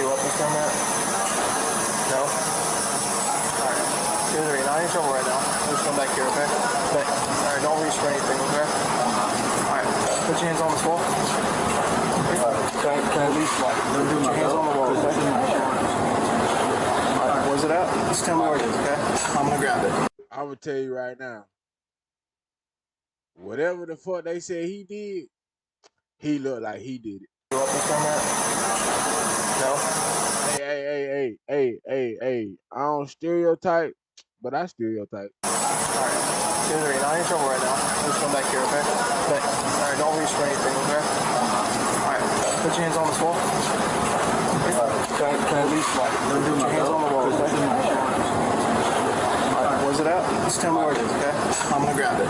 weapons permit? No? Alright. 2-3. Not in trouble right now. I'm just going back here, okay? Alright, don't reach for anything, okay? Alright. Put your hands on the floor. Can I at least like Put your hands on the wall, okay? Alright, where's it at? Just tell me where it is, okay? I'm gonna grab it. I'm gonna tell you right now. Whatever the fuck they said he did, he looked like he did it. Weapons permit? No? Hey. I don't stereotype, but I stereotype. Alright. 2-3. Not in trouble right now. I'm just going back here, okay? Alright, don't reach for anything, okay? Alright. Put your hands on the floor. can I at least like Put your hands on the wall, okay? Alright, where's it at? Just tell me where it is, okay? I'm gonna grab it.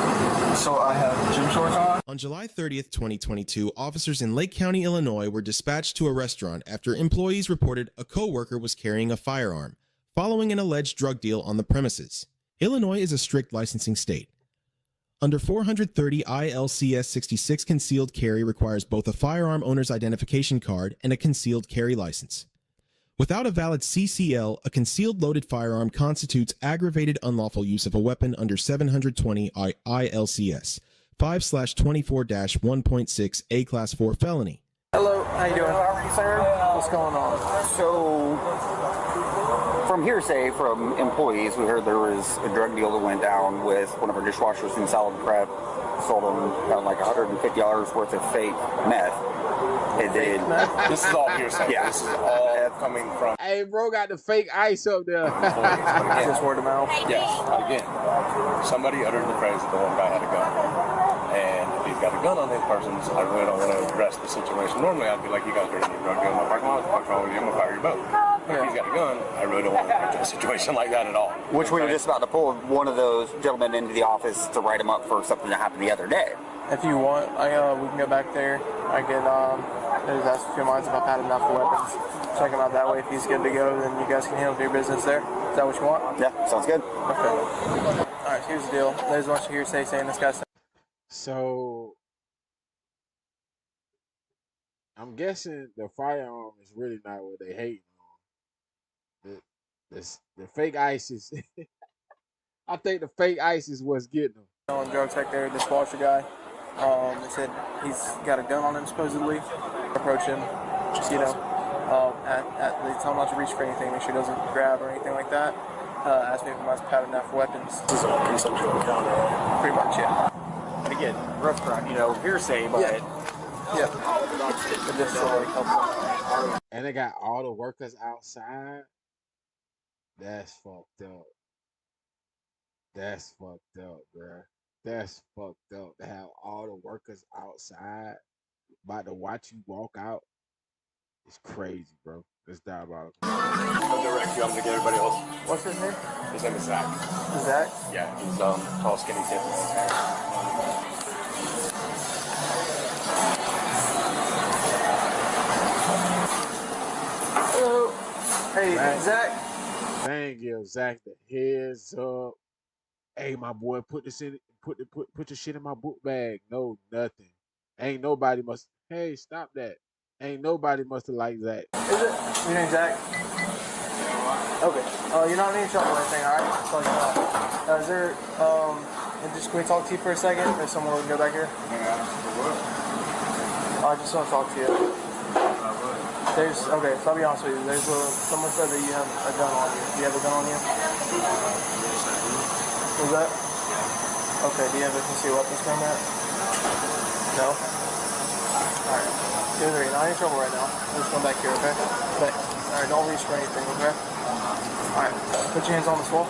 so I have gym shorts on? On July 30th, 2022, officers in Lake County, Illinois were dispatched to a restaurant after employees reported a co-worker was carrying a firearm, following an alleged drug deal on the premises. Illinois is a strict licensing state. Under 430 ILCS 66, concealed carry requires both a firearm owner's identification card and a concealed carry license. Without a valid CCL, a concealed loaded firearm constitutes aggravated unlawful use of a weapon under 720 ILCS 5/24-1.6 A Class 4 felony. Hello, how you doing? How are you, sir? What's going on? So, from hearsay from employees, we heard there was a drug deal that went down with one of our dishwashers in Salad Prep. Sold them like $150 worth of fake meth. It did. This is all hearsay. Yeah. This is all coming from Hey, bro, got the fake ice up there. employees. Just word of mouth. Yes. Again, somebody uttered the phrase that the one guy had a gun. And if he's got a gun on his person, I really don't want to address the situation. Normally, I'd be like, you guys are in a drug deal in my parking lot. What's wrong with you? I'm going to fire you both. If he's got a gun, I really don't want to get into a situation like that at all. Which we were just about to pull one of those gentlemen into the office to write him up for something that happened the other day. If you want, we can go back there. I can just ask a few lines if I've had enough weapons. Check him out that way. If he's good to go, then you guys can handle your business there. Is that what you want? Yeah, sounds good. Okay. All right, here's the deal. There's a bunch of hearsay saying this guy's. So I'm guessing the firearm is really not what they hating on. The fake ice is. I think the fake ice is what's getting them. On drug tech there, this washer guy. They said he's got a gun on him supposedly. Approach him, just they tell him not to reach for anything, make sure he doesn't grab or anything like that. Ask me if he must have had enough weapons. This is all consensual encounter. Pretty much, yeah. And again, restaurant, hearsay, but Yeah. But this like helps him. And they got all the workers outside. That's fucked up. That's fucked up, bruh. That's fucked up to have all the workers outside about to watch you walk out. It's crazy, bro. It's diabolical. I'll direct you. I'm going to get everybody else. What's his name? His name is Zach. Zach? Yeah, he's tall, skinny kid. Hello. Hey, Zach. Dang, give Zach the heads up. Hey, my boy, put this in. Put your shit in my book bag. No, nothing. Ain't nobody must. Hey, stop that. Ain't nobody must have liked Zach. Is it? Your name's Zach? Okay. You're not in any trouble or anything, alright? That's all you know. Is there, can we talk to you for a second? There's someone we can go back here? I just want to talk to you. Okay, so I'll be honest with you. Someone said that you have a gun on you. Do you have a gun on you? What's that? Okay, do you have a concealed weapons permit? No? Alright. 2-3. Not in trouble right now. I'm just going back here, okay? Alright, don't reach for anything, okay? Alright. Put your hands on the floor.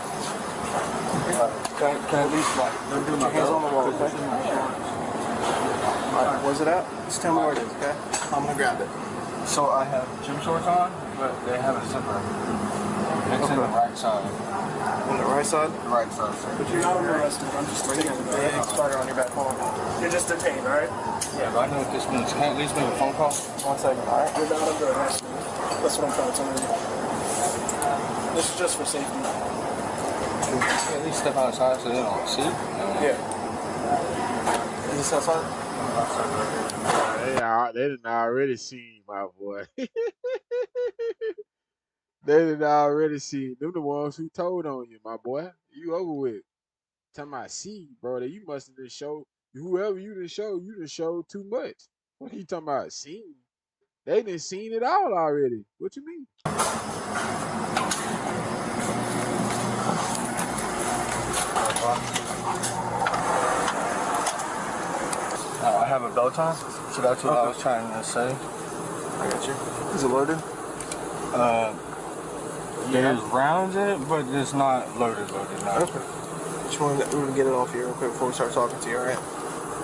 can I at least like Put your hands on the wall, okay? Alright, where's it at? Just tell me where it is, okay? I'm gonna grab it. So I have gym shorts on, but they have a zipper. It's in the right side. On the right side? The right side, sir. But you're not arrested. I'm just taking the spider on your back. Hold on. You're just detained, alright? Yeah, but I know what this means. Can I at least make a phone call? 1 second, alright? You're not under arrest. That's what I'm trying to tell you. This is just for safety. Can you at least step outside so they don't see? Yeah. Is this outside? They didn't already see my boy. They didn't already see. Them the ones who told on you, my boy. You over with. Talking about see, bro. That you must have just showed whoever you done showed too much. What you talking about? Seen? They done seen it all already. What you mean? I have a belt on, so that's what I was trying to say. I got you. Is it loaded? There's rounds in it, but it's not loaded. No. Okay. Just wanted to get it off here real quick before we start talking to you, alright?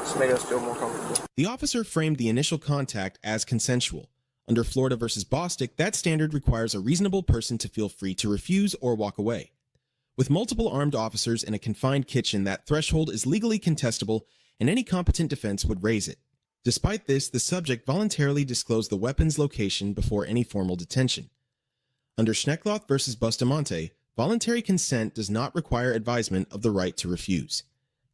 Just make us feel more comfortable. The officer framed the initial contact as consensual. Under Florida versus Bostick, that standard requires a reasonable person to feel free to refuse or walk away. With multiple armed officers in a confined kitchen, that threshold is legally contestable, and any competent defense would raise it. Despite this, the subject voluntarily disclosed the weapon's location before any formal detention. Under Schneckloth versus Bustamante, voluntary consent does not require advisement of the right to refuse.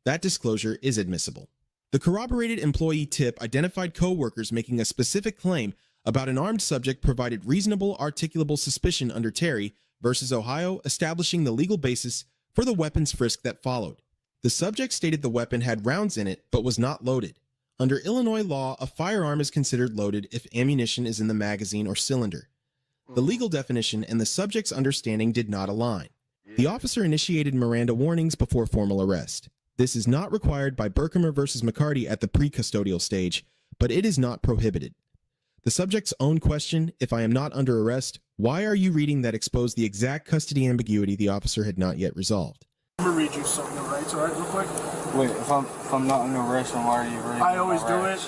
That disclosure is admissible. The corroborated employee tip identified co-workers making a specific claim about an armed subject provided reasonable articulable suspicion under Terry versus Ohio, establishing the legal basis for the weapons frisk that followed. The subject stated the weapon had rounds in it but was not loaded. Under Illinois law, a firearm is considered loaded if ammunition is in the magazine or cylinder. The legal definition and the subject's understanding did not align. The officer initiated Miranda warnings before formal arrest. This is not required by Berkemer versus McCarty at the pre-custodial stage, but it is not prohibited. The subject's own question, if I am not under arrest, why are you reading that exposed the exact custody ambiguity the officer had not yet resolved? I'm going to read you some of the rights, alright, real quick? Wait, if I'm not under arrest, then why are you reading? I always do it,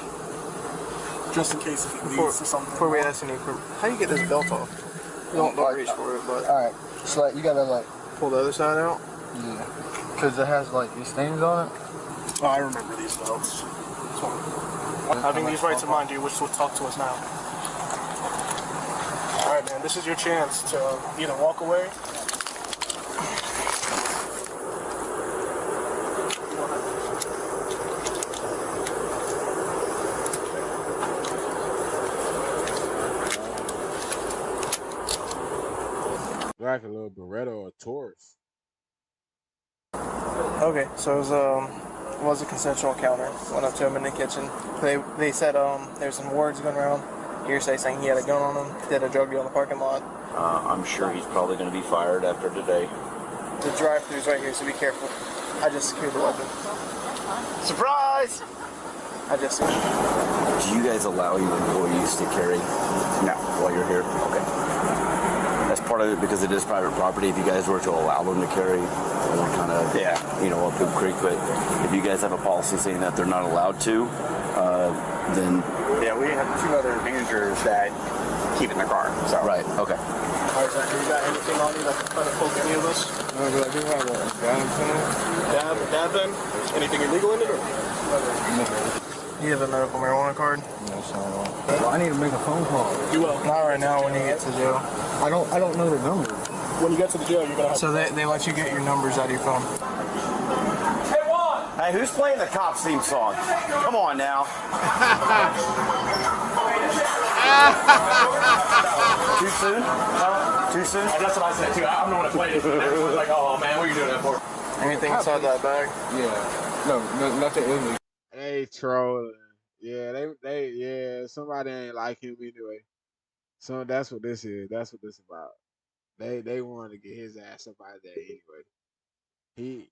just in case if it leads to something. Before we ask any, how do you get this belt off? Don't reach for it, but... Alright, so like, you gotta like... Pull the other side out? Yeah. Because it has like these things on it. Oh, I remember these belts. Having these rights in mind, do you wish to talk to us now? Alright, man, this is your chance to either walk away. Like a little Beretta or a Taurus. Okay, so it was a consensual encounter. Went up to him in the kitchen. They said there's some words going around. Hearsay saying he had a gun on him. Did a drug deal in the parking lot. I'm sure he's probably going to be fired after today. The drive-thru's right here, so be careful. I just secured the weapon. Surprise! I just secured. Do you guys allow your employees to carry? No. While you're here? Okay. That's part of it because it is private property. If you guys were to allow them to carry, we're kind of, up Big Creek. But if you guys have a policy saying that they're not allowed to, then... Yeah, we have 2 other managers that keep it in the car. So. Right, okay. Alright, Zach, you got anything on you that can try to poke any of us? No, but I do have a gun in it. Dab pen? Anything illegal in it? Or? You have a medical marijuana card? No, sorry. Well, I need to make a phone call. You will. Not right now when you get to jail. I don't know the number. When you get to the jail, you're gonna have so they let you get your numbers out of your phone. Hey, who's playing the Cops theme song? Come on now. Too soon? Too soon? That's what I said too. I'm the one that played it. Everyone's like, oh man, what are you doing that for? Anything inside that bag? Yeah. No, nothing illegal. They trolling. Yeah, they somebody ain't like him anyway. So that's what this is. That's what this is about. They wanted to get his ass up out of there anyway. He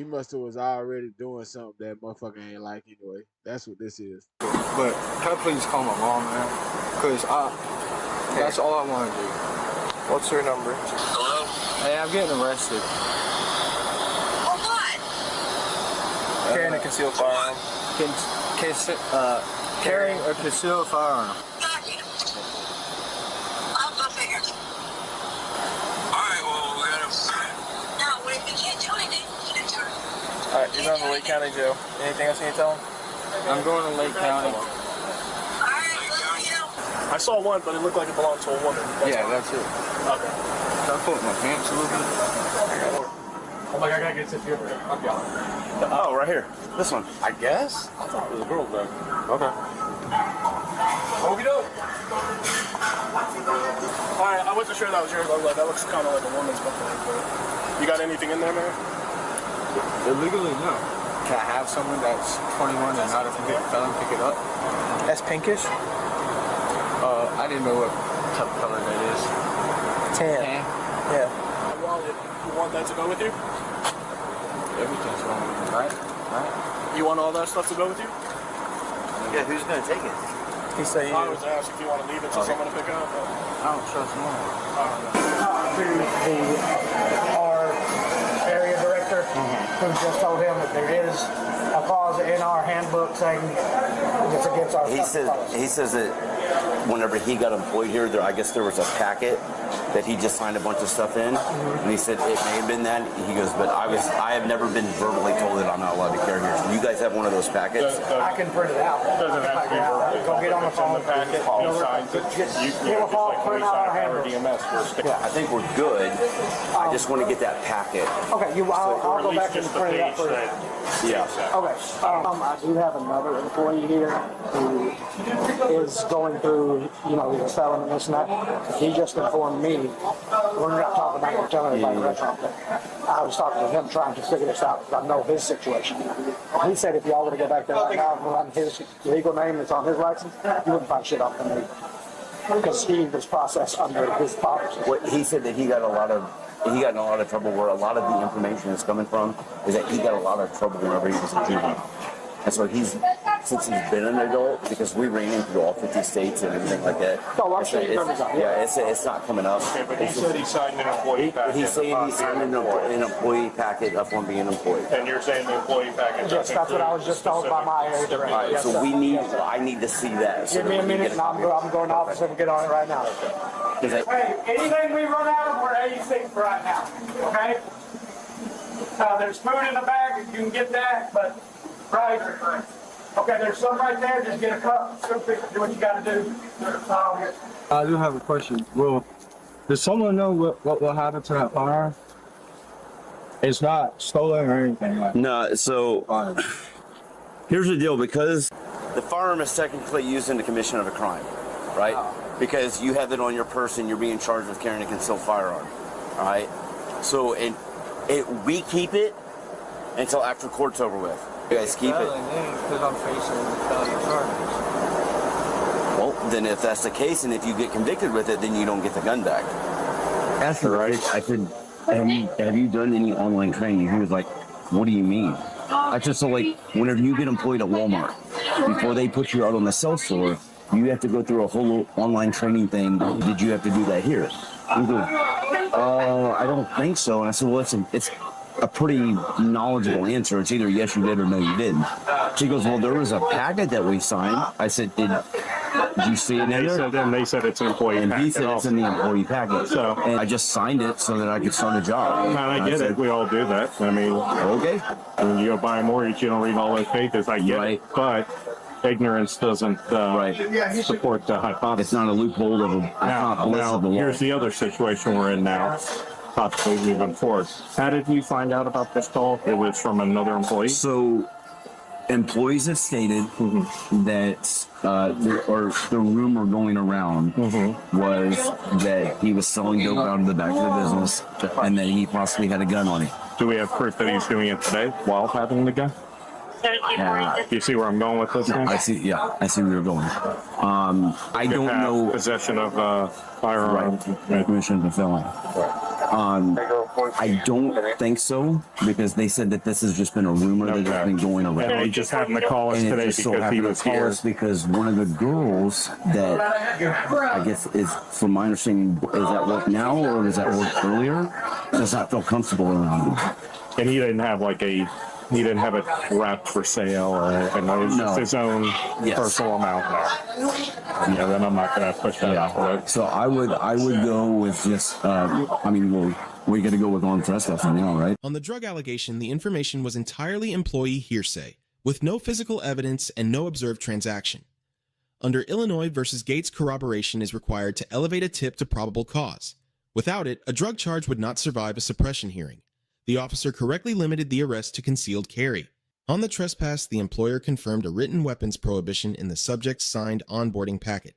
must have was already doing something that motherfucker ain't like anyway. That's what this is. But can I please call my mom, man? Because that's all I want to do. What's your number? Hello? Hey, I'm getting arrested. For what? Carrying a concealed firearm. Carrying a concealed firearm. Got you. I'll go figure. Alright, well, we gotta... No, we can't do anything. Alright, you're going to Lake County Jail. Anything else you need to tell him? I'm going to Lake County. Alright, love you. I saw one, but it looked like it belonged to a woman. That's it. Okay. Can I put my pants a little bit? I'm like, I gotta get this here. I'll be honest. Oh, right here. This one. I guess? I thought it was a girl bag. Okay. Okey doke. Alright, I wasn't sure that was yours. I was like, that looks kind of like a woman's company. You got anything in there, man? Illegally, no. Can I have someone that's 21 and not a convicted felon pick it up? That's pinkish? I didn't know what type of color that is. Tan. Tan? Yeah. Wallet, you want that to go with you? Everything's wrong with me, right? Right? You want all that stuff to go with you? Yeah, who's gonna take it? He said I was asked if you want to leave it to someone to pick up. I don't trust no one. Our area director, who just told him that there is a clause in our handbook saying it's against our He says that whenever he got employed here, I guess there was a packet that he just signed a bunch of stuff in, and he said it may have been that. He goes, but I have never been verbally told that I'm not allowed to carry here. So you guys have one of those packets? I can print it out. Doesn't have to be verbally. Go get on the phone. Packet, he signs it. Give a call, print out our handbook. I think we're good. I just want to get that packet. Okay, I'll go back and print it out for you. Yeah. Okay. I do have another employee here who is going through, the felon and this and that. He just informed me. We're not talking about him telling everybody in the restaurant, but I was talking to him trying to figure this out because I know his situation. He said if y'all were to go back there right now and run his legal name that's on his license, you wouldn't find shit off me. Because he was processed under his father's. He said that he got in a lot of trouble where a lot of the information is coming from is that he got a lot of trouble whenever he was a juvenile. And so since he's been an adult, because we ran him through all 50 states and everything like that. Oh, I'm sure it's not coming up. Okay, but he said he signed an employee packet. He's saying he signed an employee packet up on being employed. And you're saying the employee packet? Yes, that's what I was just told by my area director. All right, Yes, so sir. I need to see that. Give me a minute and I'm going to office and get on it right now. Hey, anything we run out of, we're 86 right now, okay? There's food in the bag, you can get that, but, right? Okay, there's some right there, just get a cup, scoop it, do what you gotta do. I do have a question. Does someone know what will happen to that firearm? It's not stolen or anything like that. No, so here's the deal. Because the firearm is technically used in the commission of a crime, right? Because you have it on your person, you're being charged with carrying a concealed firearm, all right? So we keep it until after court's over with. You guys keep it. Because I'm facing felony charges. Well, then if that's the case, and if you get convicted with it, then you don't get the gun back. That's right. I said, have you done any online training? He was like, what do you mean? I just so like, whenever you get employed at Walmart, before they put you out on the sales floor, you have to go through a whole online training thing. Did you have to do that here? He goes, I don't think so. And I said, well, it's a pretty knowledgeable answer. It's either yes you did or no you didn't. She goes, well, there was a packet that we signed. I said, did you see it in there? And they said it's an employee And packet. he said it's in the employee packet. So- and I just signed it so that I could start a job. And I get it. We all do that. I mean, Okay. when you go buy a mortgage, you don't read all those papers. I get it. But ignorance doesn't support the hypothesis. It's not a loophole of Now, the law. here's the other situation we're in now. Possibly moving forward. How did you find out about this call? It was from another employee? So, employees have stated that the rumor going around was that he was selling dope out of the back of the business and that he possibly had a gun on him. Do we have proof that he's doing it today while having the gun? You see where I'm going with this? I see. Yeah, I see where you're going. I don't know Possession of firearm. Commission of felon. I don't think so because they said that this has just been a rumor that has been going around. And he just happened to call us And it today just so because he happened was to call here. us because one of the girls that I guess is, from my understanding, is at work now or is at work earlier, does not feel comfortable around him. And he didn't have he didn't have it wrapped for sale or anything. It was just his own personal amount there. Yeah, then I'm not going to push that out. Right? So I would go with just, we got to go with armed trespass now, right? On the drug allegation, the information was entirely employee hearsay, with no physical evidence and no observed transaction. Under Illinois versus Gates, corroboration is required to elevate a tip to probable cause. Without it, a drug charge would not survive a suppression hearing. The officer correctly limited the arrest to concealed carry. On the trespass, the employer confirmed a written weapons prohibition in the subject's signed onboarding packet.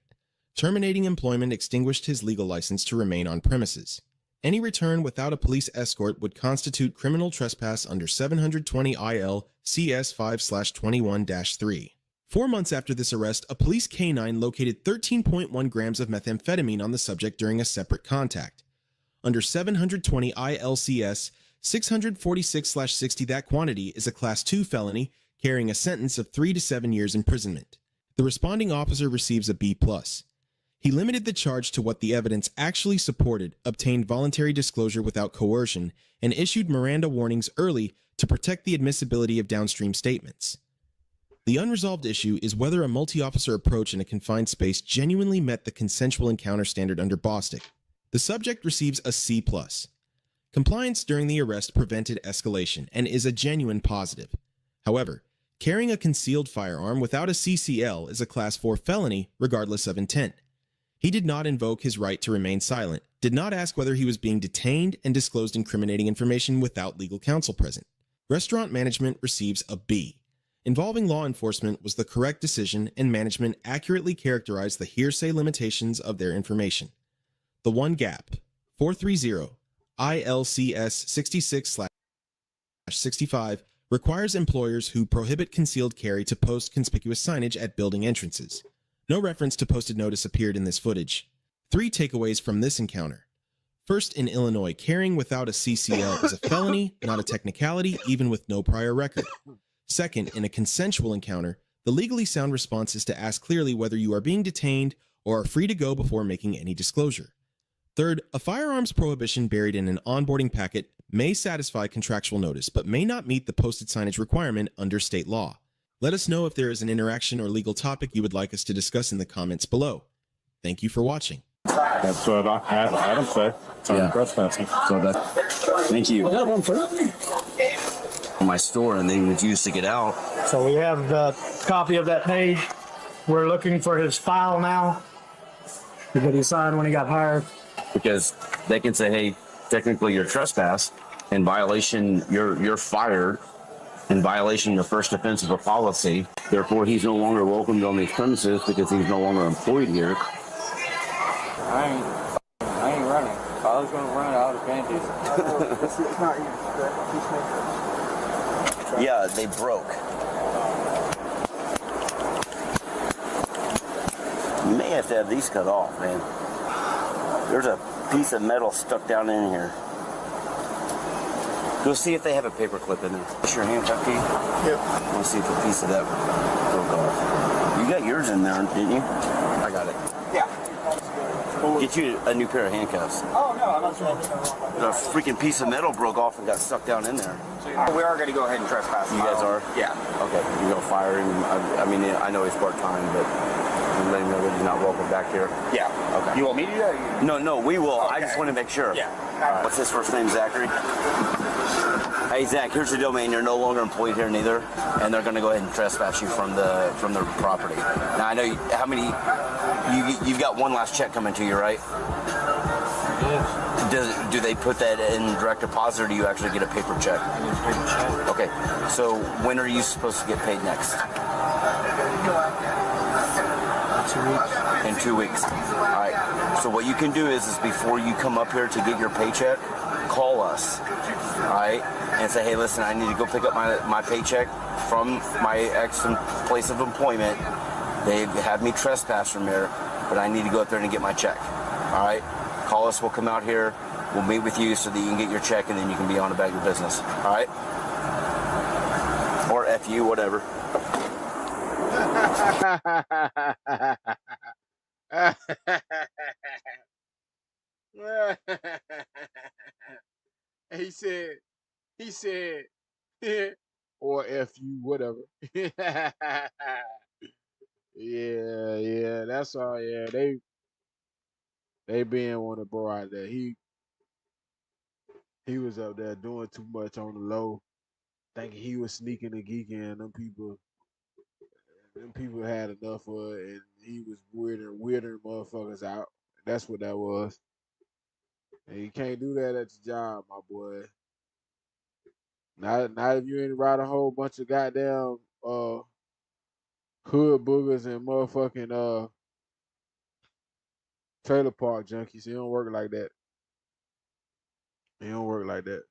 Terminating employment extinguished his legal license to remain on premises. Any return without a police escort would constitute criminal trespass under 720 IL CS 5/21-3. 4 months after this arrest, a police canine located 13.1 grams of methamphetamine on the subject during a separate contact. Under 720 ILCS 646/60, that quantity is a Class 2 felony carrying a sentence of 3 to 7 years imprisonment. The responding officer receives a B+. He limited the charge to what the evidence actually supported, obtained voluntary disclosure without coercion, and issued Miranda warnings early to protect the admissibility of downstream statements. The unresolved issue is whether a multi-officer approach in a confined space genuinely met the consensual encounter standard under Bostick. The subject receives a C+. Compliance during the arrest prevented escalation and is a genuine positive. However, carrying a concealed firearm without a CCL is a Class 4 felony regardless of intent. He did not invoke his right to remain silent, did not ask whether he was being detained, and disclosed incriminating information without legal counsel present. Restaurant management receives a B. Involving law enforcement was the correct decision, and management accurately characterized the hearsay limitations of their information. The one gap, 430 ILCS 66/65, requires employers who prohibit concealed carry to post conspicuous signage at building entrances. No reference to posted notice appeared in this footage. 3 takeaways from this encounter. First, in Illinois, carrying without a CCL is a felony, not a technicality, even with no prior record. Second, in a consensual encounter, the legally sound response is to ask clearly whether you are being detained or are free to go before making any disclosure. Third, a firearms prohibition buried in an onboarding packet may satisfy contractual notice, but may not meet the posted signage requirement under state law. Let us know if there is an interaction or legal topic you would like us to discuss in the comments below. Thank you for watching. That's what Adam said. Trespassing. So that's, thank you. My store, and they refused to get out. So we have the copy of that page. We're looking for his file now. Did he sign when he got hired? Because they can say, hey, technically you're trespass, in violation, you're fired, in violation of first offense of a policy. Therefore, he's no longer welcomed on these premises because he's no longer employed here. I ain't running. If I was going to run, I would have panties. It's not you. Yeah, they broke. You may have to have these cut off, man. There's a piece of metal stuck down in here. Go see if they have a paper clip in there. Is your handcuff key? Yep. I want to see if a piece of that broke off. You got yours in there, didn't you? I got it. Yeah. Get you a new pair of handcuffs. Oh, no, I'm not sure. A freaking piece of metal broke off and got stuck down in there. We are going to go ahead and trespass. You guys are? Yeah. Okay, you're going to fire him. I mean, I know he's part-time, but you let him know that he's not welcome back here. Yeah. Okay. You want me to do that? No, we will. Okay. I just want to make sure. Yeah. What's his first name, Zachary? Hey, Zach, here's your domain. You're no longer employed here neither, and they're going to go ahead and trespass you from the property. Now, I know how many, you've got one last check coming to you, right? Yes. Do they put that in direct deposit, or do you actually get a paper check? Okay, so when are you supposed to get paid next? 2 weeks. In 2 weeks. All right. So what you can do is before you come up here to get your paycheck, call us. All right. And say, hey, listen, I need to go pick up my paycheck from my place of employment. They have me trespass from there, but I need to go up there and get my check. All right. Call us. We'll come out here. We'll meet with you so that you can get your check, and then you can be on about your business. All right. Or F you, whatever. he said, or F you, whatever. Yeah, that's all. Yeah, they being one of the bro out there. He was up there doing too much on the low, thinking he was sneaking and geeking. Them people had enough of it, and he was weirding motherfuckers out. That's what that was. And you can't do that at your job, my boy. Not if you ain't ride a whole bunch of goddamn hood boogers and motherfucking trailer park junkies. It don't work like that. It don't work like that.